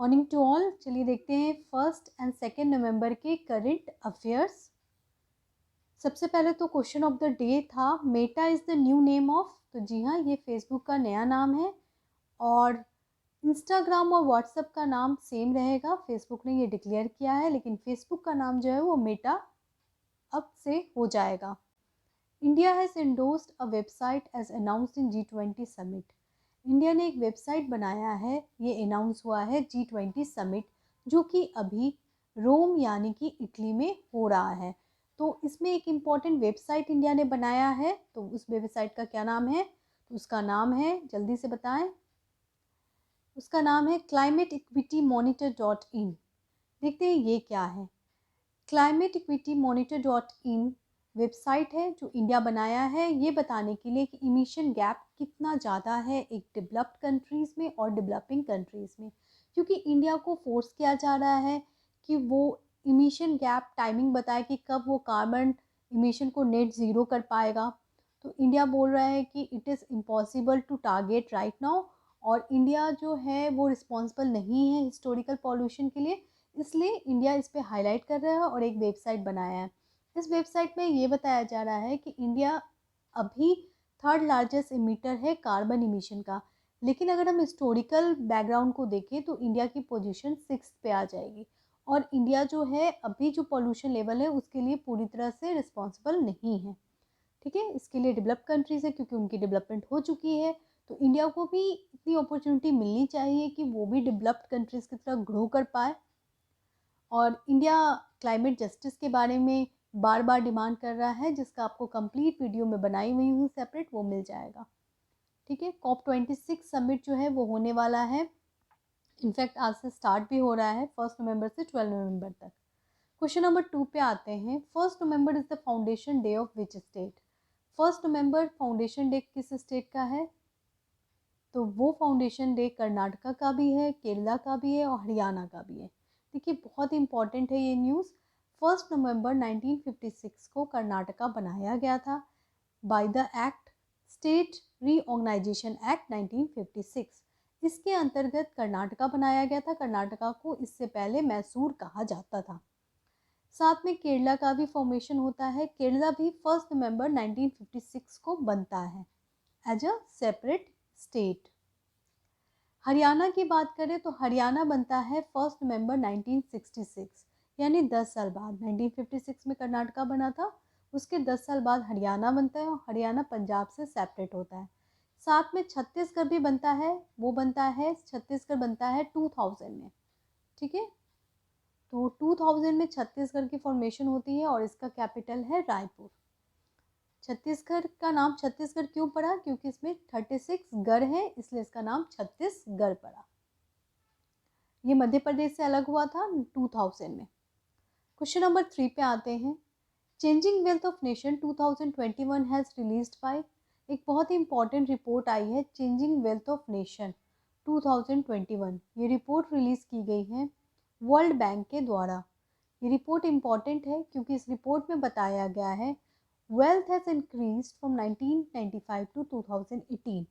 Morning to all. चलिए देखते हैं 1 और 2 नवंबर के करंट अफेयर्स। सबसे पहले तो क्वेश्चन ऑफ द डे था, Meta is the new name of. तो जी हाँ, ये फेसबुक का नया नाम है और इंस्टाग्राम और व्हाट्सएप का नाम सेम रहेगा। फेसबुक ने ये डिक्लेयर किया है, लेकिन फेसबुक का नाम जो है वो मेटा अब से हो जाएगा। India has endorsed a website as announced in G20 summit. India ने एक वेबसाइट बनाया है, ये अनाउंस हुआ है G20 समिट, जो कि अभी रोम यानी कि इटली में हो रहा है। तो इसमें एक इम्पॉर्टेंट वेबसाइट इंडिया ने बनाया है। तो उस वेबसाइट का क्या नाम है? तो उसका नाम है, जल्दी से बताएं, उसका नाम है climateequitymonitor.in। देखते हैं ये क्या है। climateequitymonitor.in वेबसाइट है जो इंडिया बनाया है, ये बताने के लिए कि इमिशन गैप कितना ज़्यादा है एक डेवलप्ड कंट्रीज़ में और डेवलपिंग कंट्रीज़ में। क्योंकि इंडिया को फोर्स किया जा रहा है कि वो इमिशन गैप टाइमिंग बताए कि कब वो कार्बन इमिशन को नेट ज़ीरो कर पाएगा। तो इंडिया बोल रहा है कि it is impossible to target right now, और इंडिया जो है वो रिस्पॉन्सिबल नहीं है हिस्टोरिकल पॉल्यूशन के लिए, इसलिए इंडिया इस पे हाईलाइट कर रहा है और एक वेबसाइट बनाया है। इस वेबसाइट में ये बताया जा रहा है कि इंडिया अभी थर्ड लार्जेस्ट इमीटर है कार्बन इमिशन का, लेकिन अगर हम हिस्टोरिकल बैकग्राउंड को देखें तो इंडिया की पोजीशन 6 पे आ जाएगी, और इंडिया जो है अभी जो पॉल्यूशन लेवल है उसके लिए पूरी तरह से रिस्पॉन्सिबल नहीं है। ठीक है, इसके लिए डेवलप कंट्रीज है क्योंकि उनकी डेवलपमेंट हो चुकी है। तो इंडिया को भी इतनी अपॉर्चुनिटी मिलनी चाहिए कि वो भी डेवलप्ड कंट्रीज की तरह ग्रो कर पाए। और इंडिया क्लाइमेट जस्टिस के बारे में बार बार डिमांड कर रहा है, जिसका आपको कंप्लीट वीडियो में बनाई हुई हूँ सेपरेट, वो मिल जाएगा। ठीक है, COP26 समिट जो है वो होने वाला है। इनफैक्ट आज से स्टार्ट भी हो रहा है, 1 नवंबर से 12 नवंबर तक। क्वेश्चन नंबर 2 पे आते हैं। 1 November is the foundation day of which state? 1 November foundation day किस स्टेट का है? तो वो फाउंडेशन डे कर्नाटका का भी है, केरला का भी है और हरियाणा का भी है। देखिए बहुत इंपॉर्टेंट है ये न्यूज़। 1 नवंबर 1956 को कर्नाटका बनाया गया था by the act state reorganisation act 1956। इसके अंतर्गत कर्नाटका बनाया गया था। कर्नाटका को इससे पहले मैसूर कहा जाता था। साथ में केरला का भी फॉर्मेशन होता है। केरला भी 1 नवंबर 1956 को बनता है as a separate state. Haryana की बात करें तो हरियाणा बनता है 1 नवंबर 1966, यानी 10 साल बाद। 1956 में कर्नाटका बना था, उसके 10 साल बाद हरियाणा बनता है और हरियाणा पंजाब से सेपरेट होता है। साथ में छत्तीसगढ़ भी बनता है, वो बनता है, छत्तीसगढ़ बनता है 2000 में। ठीक है, तो 2000 में छत्तीसगढ़ की फॉर्मेशन होती है और इसका कैपिटल है रायपुर। छत्तीसगढ़ का नाम छत्तीसगढ़ क्यों पड़ा? क्योंकि इसमें 36 गढ़ है, इसलिए इसका नाम छत्तीसगढ़ पड़ा। ये मध्य प्रदेश से अलग हुआ था 2000 में। क्वेश्चन नंबर 3 पे आते हैं। Changing wealth of nation 2021 has released by. एक बहुत ही इंपॉर्टेंट रिपोर्ट आई है, चेंजिंग वेल्थ ऑफ नेशन 2021। ये रिपोर्ट रिलीज की गई है वर्ल्ड बैंक के द्वारा। ये रिपोर्ट इंपॉर्टेंट है क्योंकि इस रिपोर्ट में बताया गया है wealth has increase from 1995 to 2018।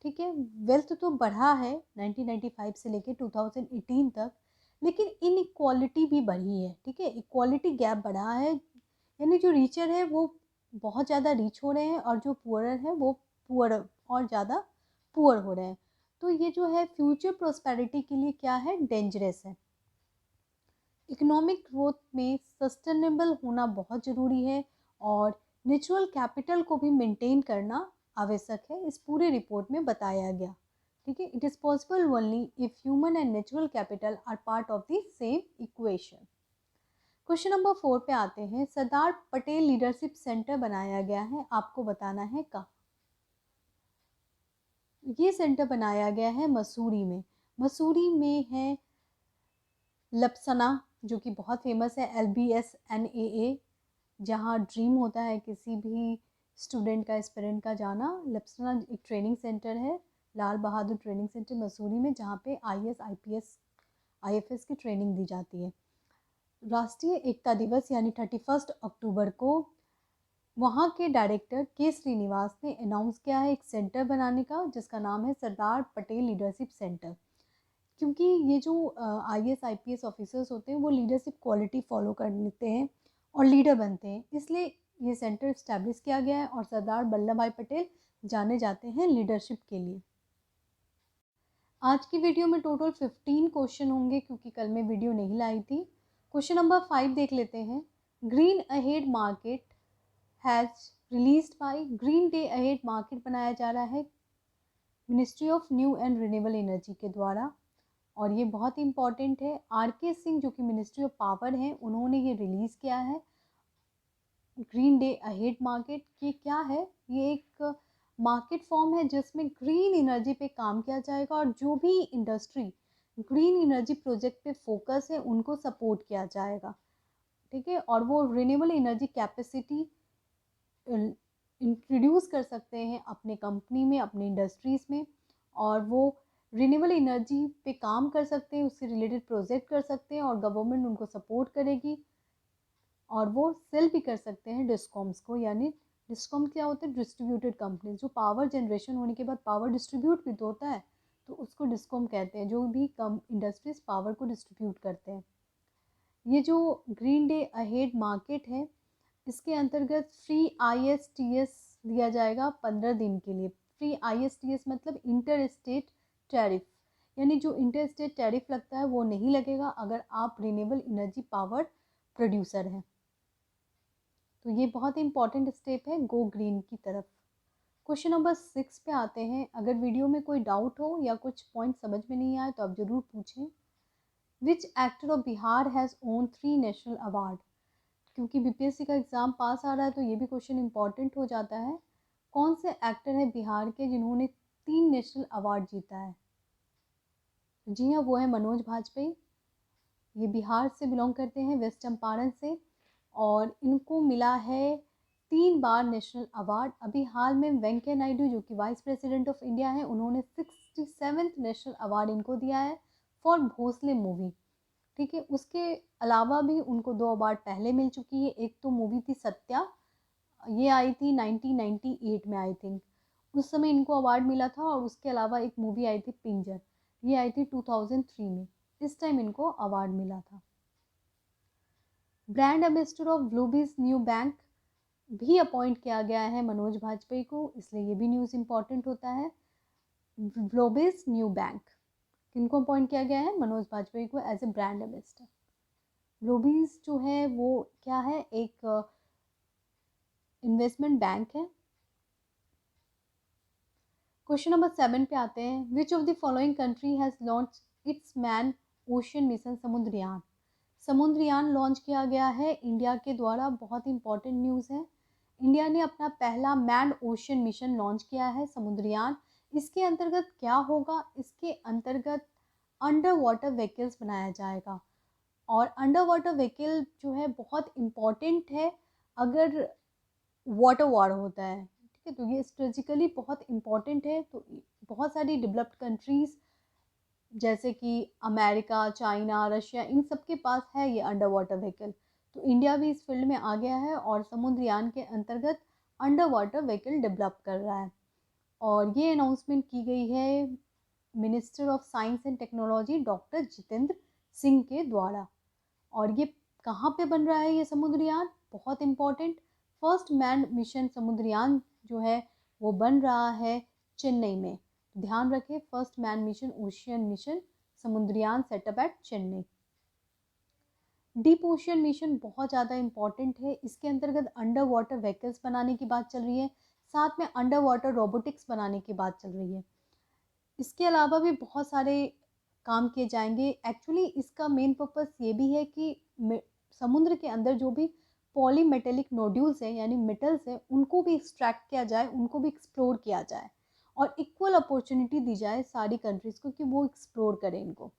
ठीक है, वेल्थ तो बढ़ा है 1995 से लेके 2018 तक, लेकिन इनइक्वालिटी भी बढ़ी है। ठीक है, इक्वालिटी गैप बढ़ा है, यानी जो रिचर है वो बहुत ज़्यादा रिच हो रहे हैं और जो पुअरर है वो पुअर और ज़्यादा पुअर हो रहे हैं। तो ये जो है फ्यूचर प्रोस्पेरिटी के लिए क्या है, डेंजरस है। इकोनॉमिक ग्रोथ में सस्टेनेबल होना बहुत ज़रूरी है और नेचुरल कैपिटल को भी मेंटेन करना आवश्यक है, इस पूरे रिपोर्ट में बताया गया। ठीक है, it is possible only if human and natural capital R part of the same equation. Question number 4 पे आते हैं। सरदार पटेल लीडरशिप सेंटर बनाया गया है, आपको बताना है कहाँ। ये सेंटर बनाया गया है मसूरी में। मसूरी में है लपसना, जो कि बहुत फेमस है, LBSNAA, जहाँ ड्रीम होता है किसी भी स्टूडेंट का, एस्पिरेंट का जाना। लपसना एक ट्रेनिंग सेंटर है, लाल बहादुर ट्रेनिंग सेंटर मसूरी में, जहाँ पे IAS IPS IFS की ट्रेनिंग दी जाती है। राष्ट्रीय एकता दिवस यानी 31 अक्टूबर को वहाँ के डायरेक्टर के श्रीनिवास ने अनाउंस किया है एक सेंटर बनाने का, जिसका नाम है सरदार पटेल लीडरशिप सेंटर। क्योंकि ये जो IAS IPS ऑफिसर्स होते हैं वो लीडरशिप क्वालिटी फॉलो कर लेते हैं और लीडर बनते हैं, इसलिए ये सेंटर इस्टेब्लिश किया गया है और सरदार वल्लभ भाई पटेल जाने जाते हैं लीडरशिप के लिए। आज की वीडियो में टोटल 15 क्वेश्चन होंगे क्योंकि कल मैं वीडियो नहीं लाई थी। क्वेश्चन नंबर 5 देख लेते हैं। Green ahead market has released by, green day ahead market बनाया जा रहा है ministry of new and renewable energy के द्वारा, और ये बहुत ही इंपॉर्टेंट है। RK सिंह जो कि मिनिस्ट्री ऑफ पावर हैं, उन्होंने ये रिलीज़ किया है। ग्रीन डे अहेड मार्केट ये क्या है? ये एक मार्केट फॉर्म है जिसमें ग्रीन एनर्जी पे काम किया जाएगा और जो भी इंडस्ट्री ग्रीन एनर्जी प्रोजेक्ट पे फोकस है उनको सपोर्ट किया जाएगा, ठीक है। और वो रिन्यूएबल एनर्जी कैपेसिटी इंट्रोड्यूस कर सकते हैं अपने कंपनी में, अपने इंडस्ट्रीज़ में, और वो रिन्यूएबल एनर्जी पे काम कर सकते हैं, उससे रिलेटेड प्रोजेक्ट कर सकते हैं और गवर्नमेंट उनको सपोर्ट करेगी। और वो सेल भी कर सकते हैं डिस्कॉम्स को, यानी डिस्कॉम क्या होते हैं? डिस्ट्रीब्यूटेड कंपनी, जो पावर जनरेशन होने के बाद पावर डिस्ट्रीब्यूट भी तो होता है, तो उसको डिस्कॉम कहते हैं, जो भी कम इंडस्ट्रीज पावर को डिस्ट्रीब्यूट करते हैं। ये जो ग्रीन डे अहेड मार्केट है, इसके अंतर्गत फ्री ISTS दिया जाएगा 15 दिन के लिए। फ्री ISTS मतलब इंटर स्टेट टैरिफ, यानी जो इंटर स्टेट टैरिफ लगता है वो नहीं लगेगा अगर आप रिन्यूएबल एनर्जी पावर प्रोड्यूसर हैं। तो ये बहुत ही इंपॉर्टेंट स्टेप है गो ग्रीन की तरफ। क्वेश्चन नंबर 6 पे आते हैं। अगर वीडियो में कोई डाउट हो या कुछ पॉइंट समझ में नहीं आए तो आप ज़रूर पूछें। Which actor of Bihar has own 3 national award? क्योंकि BPSC का एग्ज़ाम पास आ रहा है तो ये भी क्वेश्चन इंपॉर्टेंट हो जाता है। कौन से एक्टर हैं बिहार के जिन्होंने 3 नेशनल अवार्ड जीता है? जी हाँ, वो है मनोज बाजपेयी। ये बिहार से बिलोंग करते हैं, वेस्ट चंपारण से, और इनको मिला है 3 बार नेशनल अवार्ड। अभी हाल में वेंकैया नायडू जो कि वाइस प्रेसिडेंट ऑफ इंडिया हैं, उन्होंने 67th नेशनल अवार्ड इनको दिया है फॉर भोसले मूवी, ठीक है। उसके अलावा भी उनको 2 अवार्ड पहले मिल चुकी है। एक तो मूवी थी सत्या, ये आई थी 1998 में आई थिंक, उस समय इनको अवार्ड मिला था। और उसके अलावा एक मूवी आई थी पिंजर, ये आई थी 2003 में, इस टाइम इनको अवार्ड मिला था। ब्रांड एम्बेसडर ऑफ ग्लोबीज न्यू बैंक भी अपॉइंट किया गया है मनोज बाजपेयी को, इसलिए ये भी न्यूज़ इंपॉर्टेंट होता है। ग्लोबीज न्यू बैंक किनको अपॉइंट किया गया है? मनोज बाजपेयी को एज ए ब्रांड एम्बेसडर। ग्लोबीज जो है वो क्या है? एक इन्वेस्टमेंट बैंक है। क्वेश्चन नंबर 7 पे आते हैं। Which of the following country has launch its man ocean mission Samudrayaan? Samudrayaan launch किया गया है इंडिया के द्वारा, बहुत इंपॉर्टेंट न्यूज़ है। इंडिया ने अपना पहला मैन ओशन मिशन लॉन्च किया है, समुद्रयान। इसके अंतर्गत क्या होगा? इसके अंतर्गत अंडर वाटर व्हीकल्स बनाया जाएगा, और अंडर वाटर व्हीकल जो है बहुत इम्पॉर्टेंट है अगर वाटर वॉर होता है, ठीक है। तो ये स्ट्रेटेजिकली बहुत इम्पॉर्टेंट है। तो बहुत सारी डेवलप्ड कंट्रीज़ जैसे कि अमेरिका, चाइना, रशिया, इन सब के पास है ये अंडर वाटर व्हीकल। तो इंडिया भी इस फील्ड में आ गया है और समुद्रयान के अंतर्गत अंडर वाटर व्हीकल डेवलप कर रहा है। और ये अनाउंसमेंट की गई है minister of science and technology doctor Jitendra Singh के द्वारा। और ये कहाँ पे बन रहा है ये समुद्रयान? बहुत important, first man mission Samudrayaan जो है वो बन रहा है चेन्नई में। ध्यान रखें, first man mission ocean mission Samudrayaan setup at Chennai. Deep ocean mission बहुत ज़्यादा इंपॉर्टेंट है। इसके अंतर्गत अंडर वाटर व्हीकल्स बनाने की बात चल रही है, साथ में अंडर वाटर रोबोटिक्स बनाने की बात चल रही है। इसके अलावा भी बहुत सारे काम किए जाएंगे। एक्चुअली इसका मेन पर्पस ये भी है कि समुद्र के अंदर जो भी पॉलीमेटेलिक नोड्यूल्स हैं यानी मेटल्स हैं, उनको भी एक्सट्रैक्ट किया जाए, उनको भी एक्सप्लोर किया जाए और इक्वल अपॉर्चुनिटी दी जाए सारी कंट्रीज़ को कि वो एक्सप्लोर करें इनको।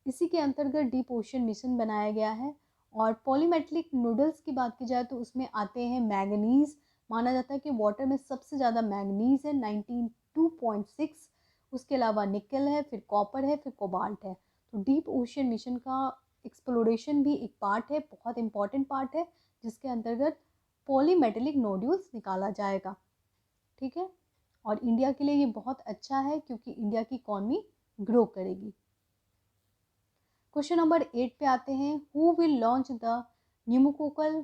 इसी के अंतर्गत डीप ओशन मिशन बनाया गया है। और पॉलीमेटेलिक नूडल्स की बात की जाए तो उसमें आते हैं मैंगनीज़। माना जाता है कि वाटर में सबसे ज़्यादा मैंगनीज़ है 92.6, उसके अलावा निकल है, फिर कॉपर है, फिर कोबाल्ट है। तो डीप ओशन मिशन का एक्सप्लोरेशन भी एक पार्ट है, बहुत इंपॉर्टेंट पार्ट है, जिसके अंतर्गत पॉलीमेटेलिक नोड्यूल्स निकाला जाएगा, ठीक है। और इंडिया के लिए ये बहुत अच्छा है क्योंकि इंडिया की इकॉनमी ग्रो करेगी। क्वेश्चन नंबर 8 पे आते हैं, who will launch the pneumococcal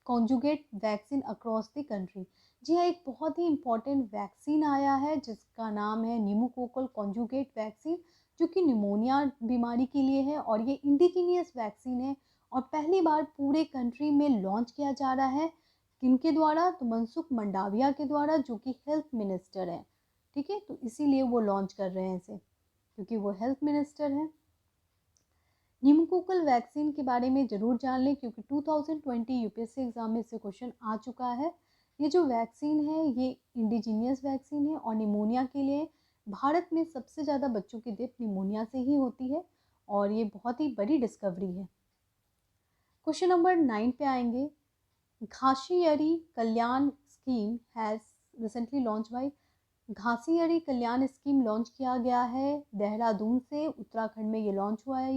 conjugate vaccine across the country. जी हाँ, एक बहुत ही इंपॉर्टेंट वैक्सीन आया है जिसका नाम है न्यूमोकोकल कॉन्जुगेट वैक्सीन, जो कि निमोनिया बीमारी के लिए है और ये इंडिजीनियस वैक्सीन है और पहली बार पूरे कंट्री में लॉन्च किया जा रहा है। किनके द्वारा? तो मनसुख मंडाविया के द्वारा, जो कि हेल्थ मिनिस्टर है। ठीक है, तो इसीलिए वो लॉन्च कर रहे हैं इसे, क्योंकि वो हेल्थ मिनिस्टर है। न्यूमोकोकल वैक्सीन के बारे में ज़रूर जान लें, क्योंकि 2020 यूपीएससी एग्ज़ाम में इससे क्वेश्चन आ चुका है। ये जो वैक्सीन है ये इंडिजीनियस वैक्सीन है और निमोनिया के लिए भारत में सबसे ज़्यादा बच्चों की डेथ निमोनिया से ही होती है और ये बहुत ही बड़ी डिस्कवरी है। क्वेश्चन नंबर 9 पे आएंगे, Ghasiyari Kalyan scheme has recently launch by. Ghasiyari Kalyan scheme launch किया गया है देहरादून से, उत्तराखंड में ये लॉन्च हुआ है।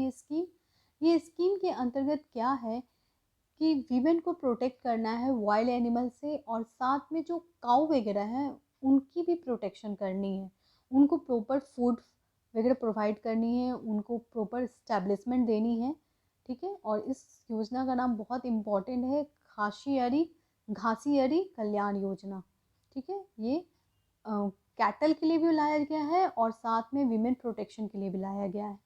ये स्कीम के अंतर्गत क्या है कि वीमेन को प्रोटेक्ट करना है वाइल्ड एनिमल से और साथ में जो काऊ वगैरह हैं उनकी भी प्रोटेक्शन करनी है, उनको प्रॉपर फूड वगैरह प्रोवाइड करनी है, उनको प्रॉपर इस्टेब्लिशमेंट देनी है। ठीक है, और इस योजना का नाम बहुत इम्पॉर्टेंट है, घासीयरी कल्याण योजना। ठीक है, ये कैटल के लिए भी लाया गया है और साथ में विमेन प्रोटेक्शन के लिए भी लाया गया है।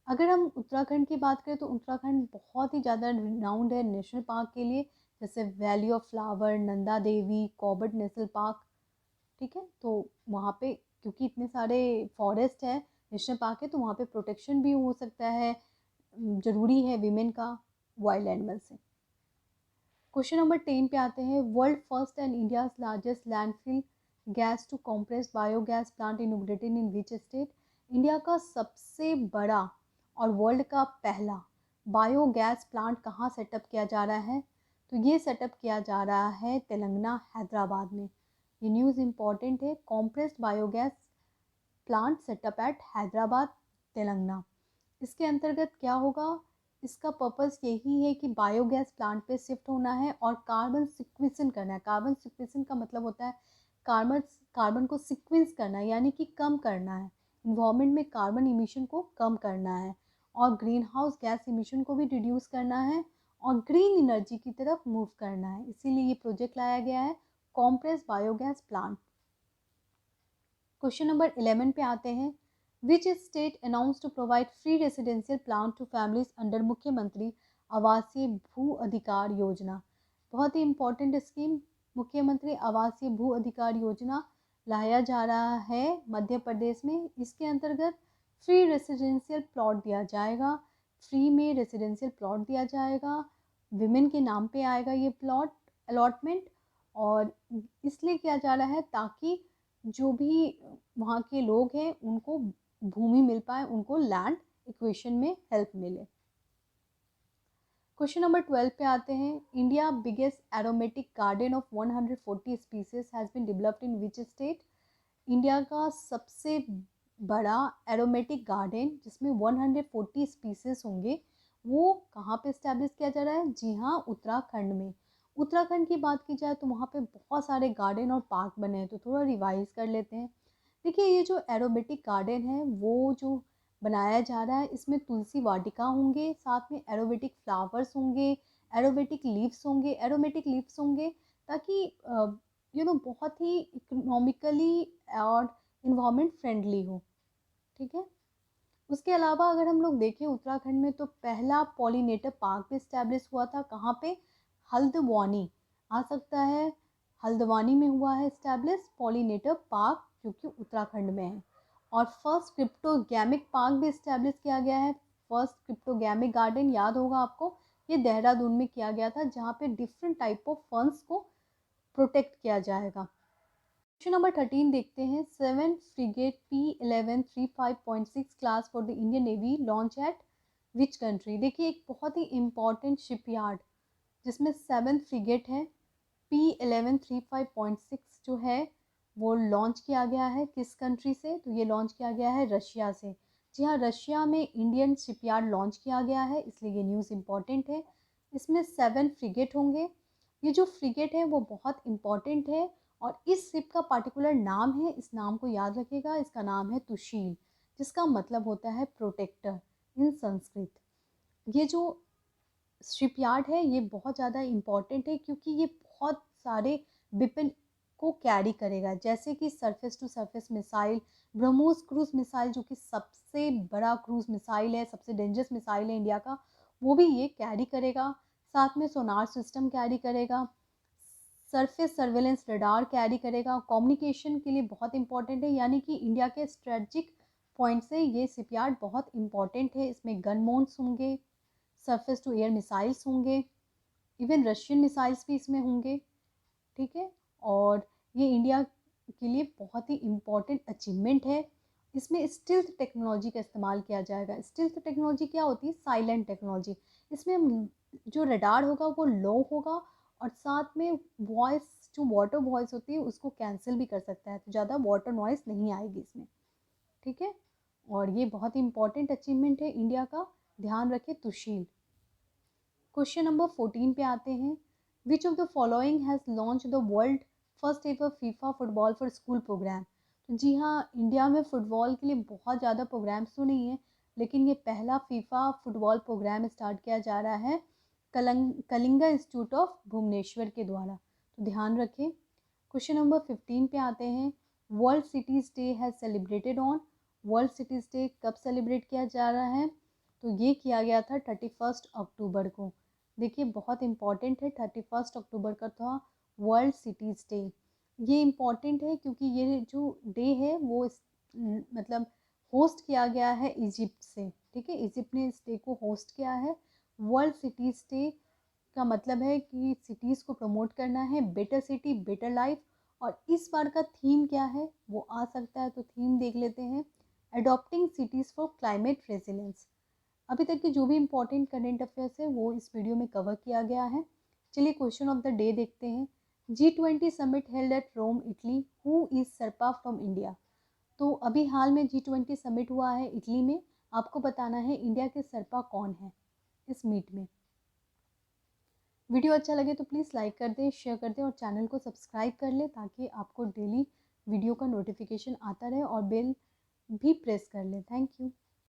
अगर हम उत्तराखंड की बात करें तो उत्तराखंड बहुत ही ज़्यादा रिनाउंड है नेशनल पार्क के लिए, जैसे valley of flower, Nanda Devi, Corbett national park. ठीक है, तो वहाँ पे क्योंकि इतने सारे फॉरेस्ट है, नेशनल पार्क है, तो वहाँ पे प्रोटेक्शन भी हो सकता है, ज़रूरी है विमेन का वाइल्ड एनिमल से। क्वेश्चन नंबर 10 पे आते हैं, world first and India's largest landfill gas to compress biogas plant inaugurated in which state. India का सबसे बड़ा और वर्ल्ड का पहला बायोगैस प्लांट कहाँ सेटअप किया जा रहा है? तो ये सेटअप किया जा रहा है तेलंगाना, हैदराबाद में। ये न्यूज़ इम्पॉर्टेंट है, compressed biogas plant setup at Hyderabad, Telangana. इसके अंतर्गत क्या होगा? इसका पर्पस यही है कि बायोगैस प्लांट पे शिफ्ट होना है और कार्बन सिक्वेशन करना है। कार्बन सिक्वेशन का मतलब होता है कार्बन को सिक्वेंस करना है, यानी कि कम करना है, इन्वायरमेंट में कार्बन इमिशन को कम करना है और ग्रीन हाउस गैस इमिशन को भी रिड्यूस करना है और ग्रीन एनर्जी की तरफ मूव करना है। इसीलिए ये प्रोजेक्ट लाया गया है, compress biogas plant. Question number 11 पे आते हैं, which state announce to provide free residential plan to families under Mukhyamantri Awasiya भू अधिकार योजना। बहुत ही इंपॉर्टेंट स्कीम, मुख्यमंत्री आवासीय भू अधिकार योजना लाया जा रहा है मध्य प्रदेश में। इसके अंतर्गत फ्री रेसिडेंशियल प्लॉट दिया जाएगा, फ्री में रेसिडेंशियल प्लॉट दिया जाएगा, विमेन के नाम पे आएगा ये प्लॉट अलॉटमेंट, और इसलिए किया जा रहा है ताकि जो भी वहाँ के लोग हैं उनको भूमि मिल पाए, उनको लैंड इक्वेशन में हेल्प मिले। क्वेश्चन नंबर 12 पे आते हैं, India biggest aromatic garden of 140 species has been developed in which state. India का सबसे बड़ा एरोमेटिक गार्डन जिसमें 140 स्पीसीज होंगे, वो कहाँ पे इस्टेब्लिश किया जा रहा है? जी हाँ, उत्तराखंड में। उत्तराखंड की बात की जाए तो वहाँ पे बहुत सारे गार्डन और पार्क बने हैं, तो थोड़ा रिवाइज कर लेते हैं। देखिए, ये जो एरोमेटिक गार्डन है वो जो बनाया जा रहा है, इसमें तुलसी वाटिका होंगे, साथ में एरोमेटिक फ्लावर्स होंगे, एरोमेटिक लीव्स होंगे, ताकि बहुत ही इकोनॉमिकली और इन्वायरमेंट फ्रेंडली हो। ठीक है, उसके अलावा अगर हम लोग देखें उत्तराखंड में तो पहला पॉलिनेटर पार्क भी इस्टेब्लिश हुआ था, कहाँ पे? हल्द्वानी आ सकता है, हल्द्वानी में हुआ है इस्टेब्लिश पॉलिनेटर पार्क, जो कि उत्तराखंड में है। और फर्स्ट क्रिप्टोगैमिक पार्क भी इस्टेब्लिश किया गया है, फर्स्ट क्रिप्टोगैमिक गार्डन याद होगा आपको, ये देहरादून में किया गया था, जहाँ पे डिफरेंट टाइप ऑफ फंड्स को प्रोटेक्ट किया जाएगा। क्वेश्चन नंबर 13 देखते हैं, 7 frigate P11 35.6 class for the Indian navy launch eight which country. देखिए, एक बहुत ही इंपॉर्टेंट शिपयार्ड जिसमें 7 फ्रिगेट है, P11 35.6 जो है वो लॉन्च किया गया है किस कंट्री से? तो ये लॉन्च किया गया है रशिया से। जी हाँ, रशिया में इंडियन शिपयार्ड लॉन्च किया गया है, इसलिए ये न्यूज़ इम्पॉर्टेंट है। इसमें 7 फ्रिगेट होंगे। ये जो फ्रिगेट है वो बहुत इम्पॉर्टेंट है और इस शिप का पार्टिकुलर नाम है, इस नाम को याद रखिएगा, इसका नाम है तुशील, जिसका मतलब होता है प्रोटेक्टर इन संस्कृत। ये जो शिपयार्ड है ये बहुत ज़्यादा इम्पॉर्टेंट है क्योंकि ये बहुत सारे वेपन को कैरी करेगा, जैसे कि surface to surface missile, BrahMos cruise missile जो कि सबसे बड़ा क्रूज मिसाइल है, सबसे डेंजरस मिसाइल है इंडिया का, वो भी ये कैरी करेगा। साथ में सोनार सिस्टम कैरी करेगा, सरफेस सर्वेलेंस रडार कैरी करेगा। कम्युनिकेशन के लिए बहुत इंपॉर्टेंट है, यानी कि इंडिया के स्ट्रेटजिक पॉइंट से ये शिपयार्ड बहुत इंपॉर्टेंट है। इसमें गन मोन्स होंगे, सरफेस टू एयर मिसाइल्स होंगे, इवन रशियन मिसाइल्स भी इसमें होंगे, ठीक है। और ये इंडिया के लिए बहुत ही इम्पॉर्टेंट अचीवमेंट है। इसमें स्टिल्थ टेक्नोलॉजी का इस्तेमाल किया जाएगा। स्टिल्थ टेक्नोलॉजी क्या होती है? Silent technology. इसमें जो रडार होगा वो लो होगा और साथ में वॉइस जो वाटर वॉइस होती है उसको कैंसिल भी कर सकता है, तो ज़्यादा वाटर नॉइस नहीं आएगी इसमें, ठीक है। और ये बहुत ही इंपॉर्टेंट अचीवमेंट है इंडिया का, ध्यान रखें। तुशील। क्वेश्चन नंबर 14 पे आते हैं। Which of the following has launch the world first ever FIFA football for school programme. तो जी हाँ, इंडिया में फ़ुटबॉल के लिए बहुत ज़्यादा प्रोग्राम्स तो नहीं है, लेकिन ये पहला फीफा फुटबॉल प्रोग्राम स्टार्ट किया जा रहा है कलिंगा इंस्टीट्यूट ऑफ भुवनेश्वर के द्वारा, तो ध्यान रखें। क्वेश्चन नंबर 15 पे आते हैं। World cities day has celebrated on. World cities day कब सेलिब्रेट किया जा रहा है? तो ये किया गया था 31 अक्टूबर को। देखिए बहुत इंपॉर्टेंट है, 31 अक्टूबर का था वर्ल्ड सिटीज़ डे। ये इम्पॉर्टेंट है क्योंकि ये जो डे है वो मतलब होस्ट किया गया है इजिप्ट से, ठीक है। इजिप्ट ने इस डे को होस्ट किया है। वर्ल्ड सिटीज़ डे का मतलब है कि सिटीज़ को प्रमोट करना है, बेटर सिटी बेटर लाइफ। और इस बार का थीम क्या है वो आ सकता है, तो थीम देख लेते हैं। Adopting cities for climate resilience. अभी तक के जो भी इंपॉर्टेंट करेंट अफेयर्स है वो इस वीडियो में कवर किया गया है। चलिए क्वेश्चन ऑफ द डे देखते हैं। G20 summit held at Rome Italy, who is sherpa from India. तो अभी हाल में G20 समिट हुआ है इटली में, आपको बताना है इंडिया के सरपा कौन है इस मीट में। वीडियो अच्छा लगे तो प्लीज़ लाइक कर दें, शेयर कर दें और चैनल को सब्सक्राइब कर लें ताकि आपको डेली वीडियो का नोटिफिकेशन आता रहे और बेल भी प्रेस कर लें। Thank you.